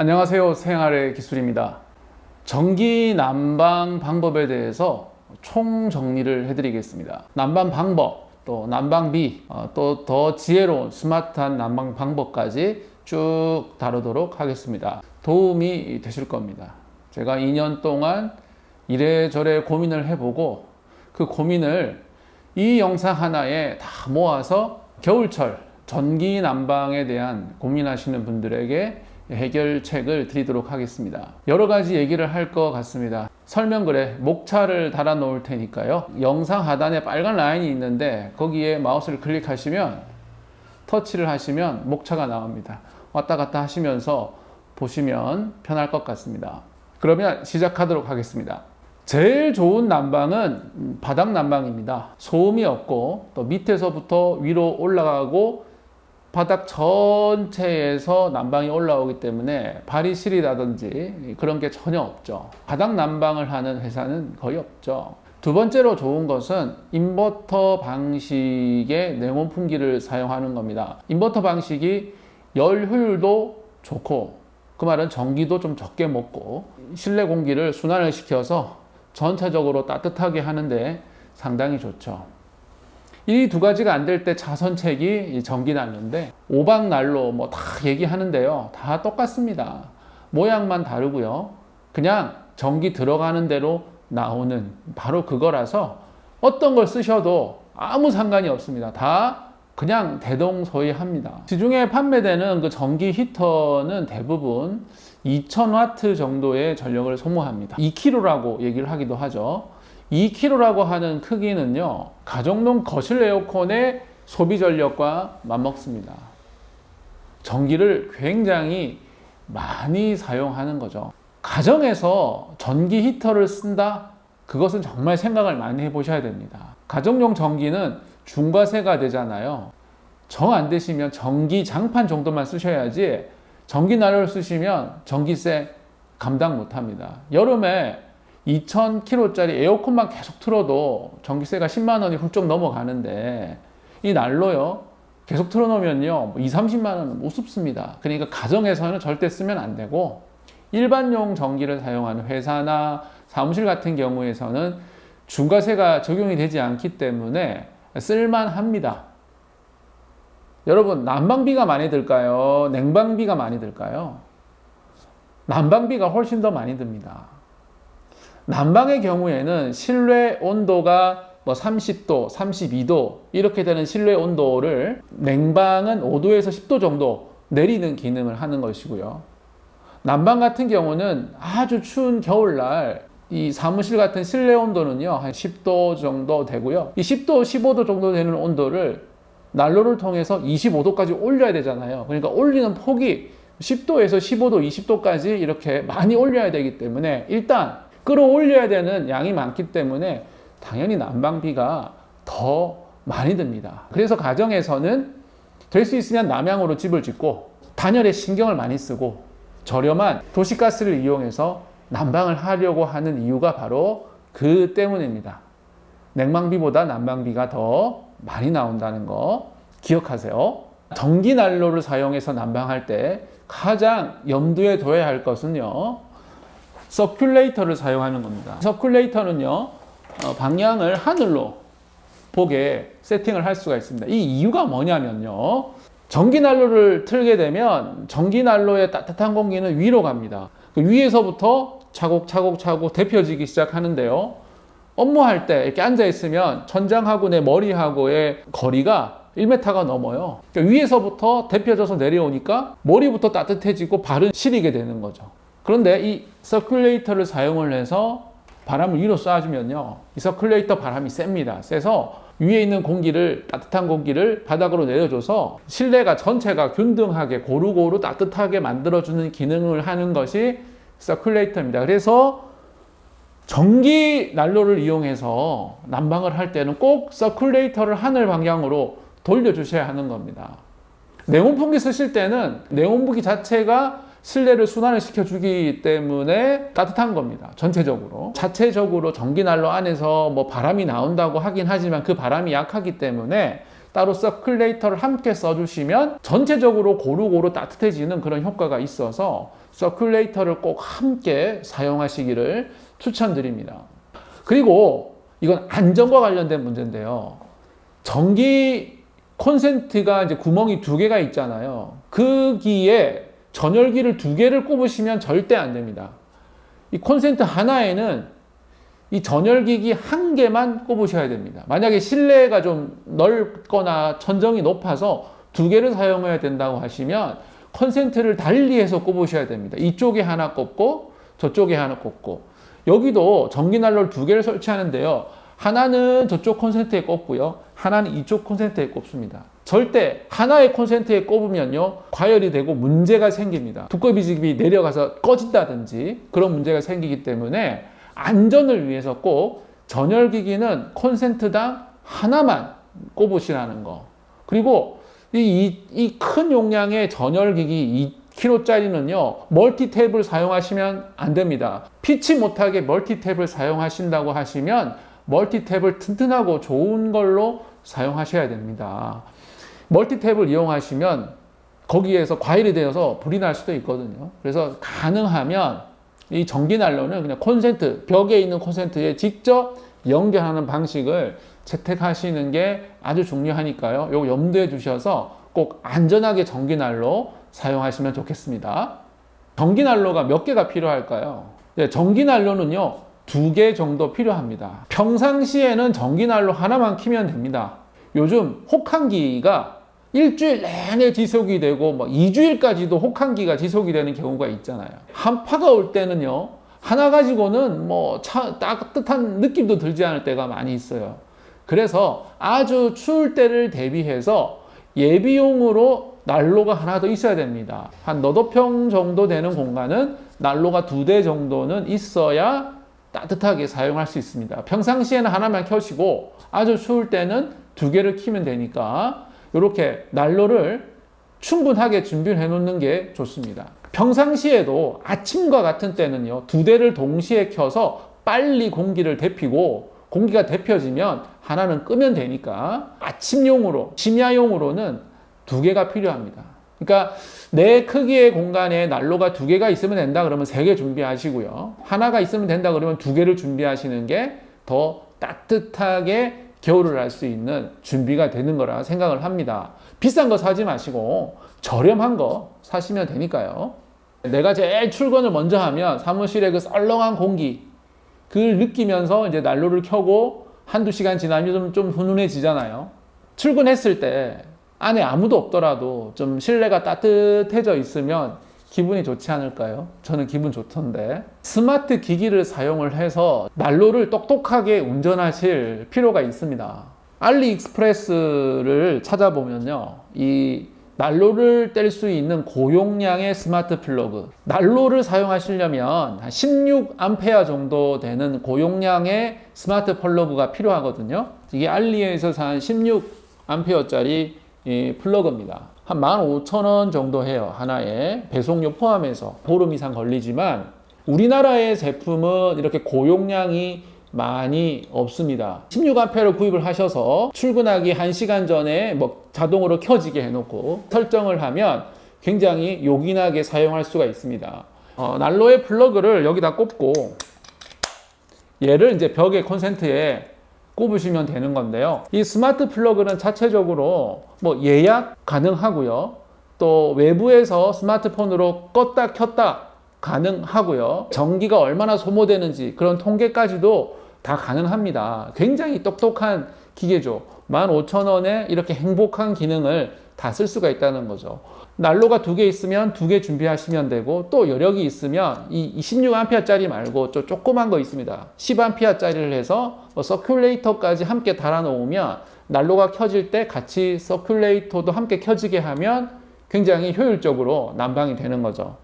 안녕하세요. 생활의 기술입니다. 전기 난방 방법에 대해서 총 정리를 해드리겠습니다. 난방 방법, 또 난방비, 또 더 지혜로운 스마트한 난방 방법까지 쭉 다루도록 하겠습니다. 도움이 되실 겁니다. 제가 2년 동안 이래저래 고민을 해보고 그 고민을 이 영상 하나에 다 모아서 겨울철 전기 난방에 대한 고민하시는 분들에게 해결책을 드리도록 하겠습니다. 여러 가지 얘기를 할 것 같습니다. 설명글에 목차를 달아 놓을 테니까요. 영상 하단에 빨간 라인이 있는데 거기에 마우스를 클릭하시면 터치를 하시면 목차가 나옵니다. 왔다 갔다 하시면서 보시면 편할 것 같습니다. 그러면 시작하도록 하겠습니다. 제일 좋은 난방은 바닥 난방입니다. 소음이 없고 또 밑에서부터 위로 올라가고 바닥 전체에서 난방이 올라오기 때문에 발이 시리다든지 그런 게 전혀 없죠. 바닥 난방을 하는 회사는 거의 없죠. 두 번째로 좋은 것은 인버터 방식의 냉온풍기를 사용하는 겁니다. 인버터 방식이 열 효율도 좋고, 그 말은 전기도 좀 적게 먹고 실내 공기를 순환을 시켜서 전체적으로 따뜻하게 하는데 상당히 좋죠. 이 두 가지가 안 될 때 차선책이 전기 난로인데, 오박 난로 뭐 다 얘기하는데요. 다 똑같습니다. 모양만 다르고요. 그냥 전기 들어가는 대로 나오는 바로 그거라서 어떤 걸 쓰셔도 아무 상관이 없습니다. 다 그냥 대동소이합니다. 시중에 판매되는 그 전기 히터는 대부분 2000W 정도의 전력을 소모합니다. 2kg라고 얘기를 하기도 하죠. 2kg라고 하는 크기는요, 가정용 거실 에어컨의 소비 전력과 맞먹습니다. 전기를 굉장히 많이 사용하는 거죠. 가정에서 전기 히터를 쓴다? 그것은 정말 생각을 많이 해보셔야 됩니다. 가정용 전기는 중과세가 되잖아요. 정 안 되시면 전기 장판 정도만 쓰셔야지, 전기 난로를 쓰시면 전기세 감당 못합니다. 여름에 2000kW짜리 에어컨만 계속 틀어도 전기세가 10만 원이 훌쩍 넘어가는데, 이 난로요 계속 틀어놓으면요 2, 30만 원은 우습습니다. 그러니까 가정에서는 절대 쓰면 안 되고, 일반용 전기를 사용하는 회사나 사무실 같은 경우에서는 중과세가 적용이 되지 않기 때문에 쓸만합니다. 여러분, 난방비가 많이 들까요? 냉방비가 많이 들까요? 난방비가 훨씬 더 많이 듭니다. 난방의 경우에는 실내 온도가 뭐 30도, 32도 이렇게 되는 실내 온도를 냉방은 5도에서 10도 정도 내리는 기능을 하는 것이고요. 난방 같은 경우는 아주 추운 겨울날 이 사무실 같은 실내 온도는요 한 10도 정도 되고요. 이 10도, 15도 정도 되는 온도를 난로를 통해서 25도까지 올려야 되잖아요. 그러니까 올리는 폭이 10도에서 15도, 20도까지 이렇게 많이 올려야 되기 때문에 일단 끌어올려야 되는 양이 많기 때문에 당연히 난방비가 더 많이 듭니다. 그래서 가정에서는 될 수 있으면 남향으로 집을 짓고 단열에 신경을 많이 쓰고 저렴한 도시가스를 이용해서 난방을 하려고 하는 이유가 바로 그 때문입니다. 냉방비보다 난방비가 더 많이 나온다는 거 기억하세요. 전기 난로를 사용해서 난방할 때 가장 염두에 둬야 할 것은요, 서큘레이터를 사용하는 겁니다. 서큘레이터는요, 방향을 하늘로 보게 세팅을 할 수가 있습니다. 이 이유가 뭐냐면요, 전기난로를 틀게 되면 전기난로의 따뜻한 공기는 위로 갑니다. 그 위에서부터 차곡차곡 데펴지기 시작하는데요, 업무할 때 이렇게 앉아있으면 천장하고 내 머리하고의 거리가 1m가 넘어요. 그러니까 위에서부터 데펴져서 내려오니까 머리부터 따뜻해지고 발은 시리게 되는 거죠. 그런데 이 서큘레이터를 사용을 해서 바람을 위로 쏴주면요, 이 서큘레이터 바람이 셉니다. 세서 위에 있는 공기를, 따뜻한 공기를 바닥으로 내려줘서 실내가 전체가 균등하게 고루고루 따뜻하게 만들어주는 기능을 하는 것이 서큘레이터입니다. 그래서 전기 난로를 이용해서 난방을 할 때는 꼭 서큘레이터를 하늘 방향으로 돌려주셔야 하는 겁니다. 냉온풍기 쓰실 때는 냉온풍기 자체가 실내를 순환을 시켜주기 때문에 따뜻한 겁니다. 전체적으로. 자체적으로 전기난로 안에서 뭐 바람이 나온다고 하긴 하지만 그 바람이 약하기 때문에 따로 서큘레이터를 함께 써주시면 전체적으로 고루고루 따뜻해지는 그런 효과가 있어서 서큘레이터를 꼭 함께 사용하시기를 추천드립니다. 그리고 이건 안전과 관련된 문제인데요. 전기 콘센트가 이제 구멍이 2개가 있잖아요. 그 기에 전열기를 2개를 꼽으시면 절대 안 됩니다. 이 콘센트 하나에는 이 전열기기 1개만 꼽으셔야 됩니다. 만약에 실내가 좀 넓거나 천정이 높아서 2개를 사용해야 된다고 하시면 콘센트를 달리해서 꼽으셔야 됩니다. 이쪽에 하나 꼽고 저쪽에 하나 꼽고, 여기도 전기난로를 2개를 설치하는데요. 하나는 저쪽 콘센트에 꼽고요. 하나는 이쪽 콘센트에 꼽습니다. 절대 하나의 콘센트에 꼽으면요, 과열이 되고 문제가 생깁니다. 두꺼비집이 내려가서 꺼진다든지 그런 문제가 생기기 때문에 안전을 위해서 꼭 전열기기는 콘센트당 하나만 꼽으시라는 거. 그리고 이 큰 용량의 전열기기 2kg짜리는요, 멀티탭을 사용하시면 안 됩니다. 피치 못하게 멀티탭을 사용하신다고 하시면 멀티탭을 튼튼하고 좋은 걸로 사용하셔야 됩니다. 멀티탭을 이용하시면 거기에서 과열이 되어서 불이 날 수도 있거든요. 그래서 가능하면 이 전기난로는 그냥 콘센트, 벽에 있는 콘센트에 직접 연결하는 방식을 채택하시는 게 아주 중요하니까요. 이거 염두에 두셔서 꼭 안전하게 전기난로 사용하시면 좋겠습니다. 전기난로가 몇 개가 필요할까요? 네, 전기난로는요, 2개 정도 필요합니다. 평상시에는 전기난로 하나만 켜면 됩니다. 요즘 혹한기가 일주일 내내 지속이 되고 2주일까지도 혹한기가 지속이 되는 경우가 있잖아요. 한파가 올 때는요, 하나 가지고는 따뜻한 느낌도 들지 않을 때가 많이 있어요. 그래서 아주 추울 때를 대비해서 예비용으로 난로가 하나 더 있어야 됩니다. 한 너도 평 정도 되는 공간은 난로가 2대 정도는 있어야 따뜻하게 사용할 수 있습니다. 평상시에는 하나만 켜시고 아주 추울 때는 2개를 켜면 되니까 이렇게 난로를 충분하게 준비해 놓는 게 좋습니다. 평상시에도 아침과 같은 때는요, 2대를 동시에 켜서 빨리 공기를 데피고, 공기가 데펴지면 하나는 끄면 되니까 아침용으로, 심야용으로는 2개가 필요합니다. 그러니까 내 크기의 공간에 난로가 2개가 있으면 된다 그러면 3개 준비하시고요. 하나가 있으면 된다 그러면 2개를 준비하시는 게 더 따뜻하게 겨울을 할 수 있는 준비가 되는 거라 생각을 합니다. 비싼 거 사지 마시고 저렴한 거 사시면 되니까요. 내가 제일 출근을 먼저 하면 사무실에 그 썰렁한 공기 그걸 느끼면서 이제 난로를 켜고 한두 시간 지나면 좀 훈훈해지잖아요. 출근했을 때 안에 아무도 없더라도 좀 실내가 따뜻해져 있으면 기분이 좋지 않을까요? 저는 기분 좋던데. 스마트 기기를 사용을 해서 난로를 똑똑하게 운전하실 필요가 있습니다. 알리익스프레스를 찾아보면요, 이 난로를 뗄 수 있는 고용량의 스마트 플러그, 난로를 사용하시려면 한 16A 정도 되는 고용량의 스마트 플러그가 필요하거든요. 이게 알리에서 산 16A짜리 플러그입니다. 한 15,000원 정도 해요. 하나에 배송료 포함해서. 보름 이상 걸리지만 우리나라의 제품은 이렇게 고용량이 많이 없습니다. 16A를 구입을 하셔서 출근하기 1시간 전에 자동으로 켜지게 해놓고 설정을 하면 굉장히 요긴하게 사용할 수가 있습니다. 난로의 플러그를 여기다 꼽고 얘를 이제 벽의 콘센트에 꼽으시면 되는 건데요. 이 스마트 플러그는 자체적으로 예약 가능하고요. 또 외부에서 스마트폰으로 껐다 켰다 가능하고요. 전기가 얼마나 소모되는지 그런 통계까지도 다 가능합니다. 굉장히 똑똑한 기계죠. 15,000원에 이렇게 행복한 기능을 다 쓸 수가 있다는 거죠. 난로가 2개 있으면 2개 준비하시면 되고, 또 여력이 있으면 이 16A짜리 말고 좀 조그만 거 있습니다. 10A짜리를 해서 서큘레이터까지 함께 달아 놓으면 난로가 켜질 때 같이 서큘레이터도 함께 켜지게 하면 굉장히 효율적으로 난방이 되는 거죠.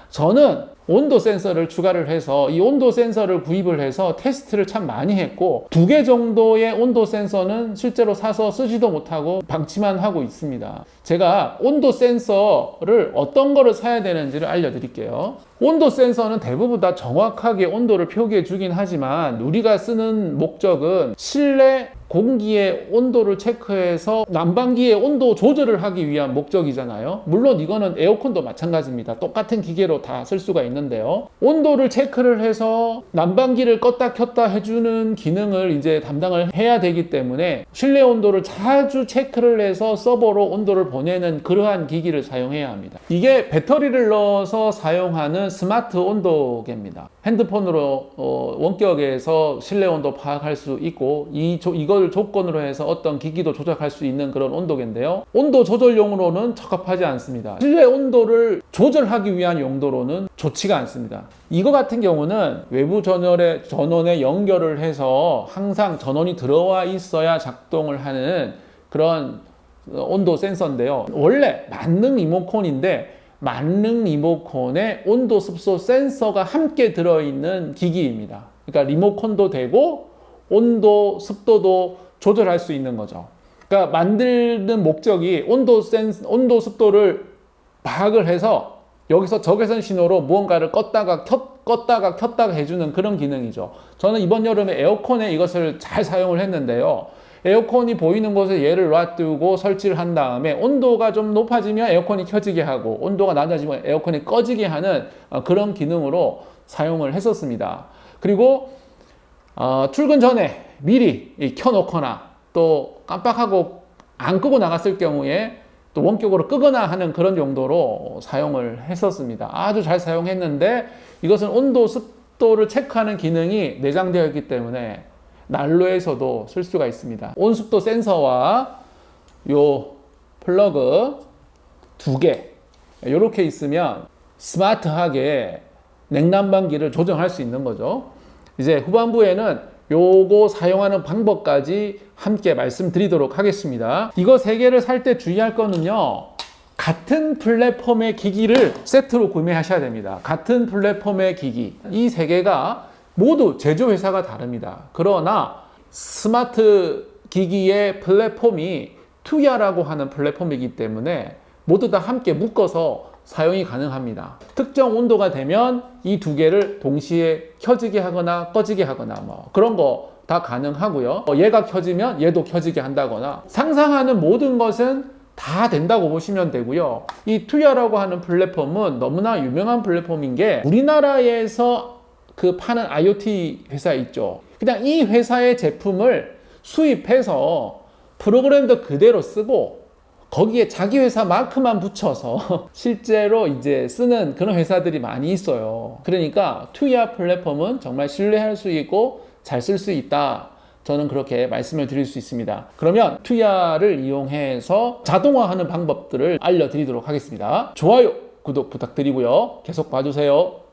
저는 온도 센서를 추가를 해서 이 온도 센서를 구입을 해서 테스트를 참 많이 했고 2개 정도의 온도 센서는 실제로 사서 쓰지도 못하고 방치만 하고 있습니다. 제가 온도 센서를 어떤 거를 사야 되는지를 알려드릴게요. 온도 센서는 대부분 다 정확하게 온도를 표기해 주긴 하지만 우리가 쓰는 목적은 실내 공기의 온도를 체크해서 난방기의 온도 조절을 하기 위한 목적이잖아요. 물론 이거는 에어컨도 마찬가지입니다. 똑같은 기계로 다 쓸 수가 있는데요. 온도를 체크를 해서 난방기를 껐다 켰다 해주는 기능을 이제 담당을 해야 되기 때문에 실내 온도를 자주 체크를 해서 서버로 온도를 보내는 그러한 기기를 사용해야 합니다. 이게 배터리를 넣어서 사용하는 스마트 온도계입니다. 핸드폰으로 원격에서 실내 온도 파악할 수 있고 이걸 조건으로 해서 어떤 기기도 조작할 수 있는 그런 온도계인데요. 온도 조절용으로는 적합하지 않습니다. 실내 온도를 조절하기 위한 용도로는 좋지가 않습니다. 이거 같은 경우는 외부 전원에 연결을 해서 항상 전원이 들어와 있어야 작동을 하는 그런 온도 센서인데요. 원래 만능 리모컨인데 만능 리모컨에 온도 습도 센서가 함께 들어있는 기기입니다. 그러니까 리모컨도 되고 온도 습도도 조절할 수 있는 거죠. 그러니까 만드는 목적이 온도 습도를 파악을 해서 여기서 적외선 신호로 무언가를 껐다가 켰다가 해주는 그런 기능이죠. 저는 이번 여름에 에어컨에 이것을 잘 사용을 했는데요. 에어컨이 보이는 곳에 얘를 놔두고 설치를 한 다음에 온도가 좀 높아지면 에어컨이 켜지게 하고 온도가 낮아지면 에어컨이 꺼지게 하는 그런 기능으로 사용을 했었습니다. 그리고 출근 전에 미리 켜놓거나 또 깜빡하고 안 끄고 나갔을 경우에 또 원격으로 끄거나 하는 그런 용도로 사용을 했었습니다. 아주 잘 사용했는데 이것은 온도 습도를 체크하는 기능이 내장되어 있기 때문에 난로에서도 쓸 수가 있습니다. 온습도 센서와 요 플러그 2개 이렇게 있으면 스마트하게 냉난방기를 조정할 수 있는 거죠. 이제 후반부에는 요거 사용하는 방법까지 함께 말씀드리도록 하겠습니다. 이거 3개를 살 때 주의할 거는요, 같은 플랫폼의 기기를 세트로 구매하셔야 됩니다. 같은 플랫폼의 기기. 이 3개가 모두 제조회사가 다릅니다. 그러나 스마트 기기의 플랫폼이 투야라고 하는 플랫폼이기 때문에 모두 다 함께 묶어서 사용이 가능합니다. 특정 온도가 되면 이 2개를 동시에 켜지게 하거나 꺼지게 하거나 뭐 그런 거 다 가능하고요. 얘가 켜지면 얘도 켜지게 한다거나 상상하는 모든 것은 다 된다고 보시면 되고요. 이 투야라고 하는 플랫폼은 너무나 유명한 플랫폼인 게 우리나라에서 그 파는 IoT 회사 있죠. 그냥 이 회사의 제품을 수입해서 프로그램도 그대로 쓰고 거기에 자기 회사 마크만 붙여서 실제로 이제 쓰는 그런 회사들이 많이 있어요. 그러니까 투야 플랫폼은 정말 신뢰할 수 있고 잘 쓸 수 있다. 저는 그렇게 말씀을 드릴 수 있습니다. 그러면 투야를 이용해서 자동화하는 방법들을 알려드리도록 하겠습니다. 좋아요, 구독 부탁드리고요. 계속 봐주세요.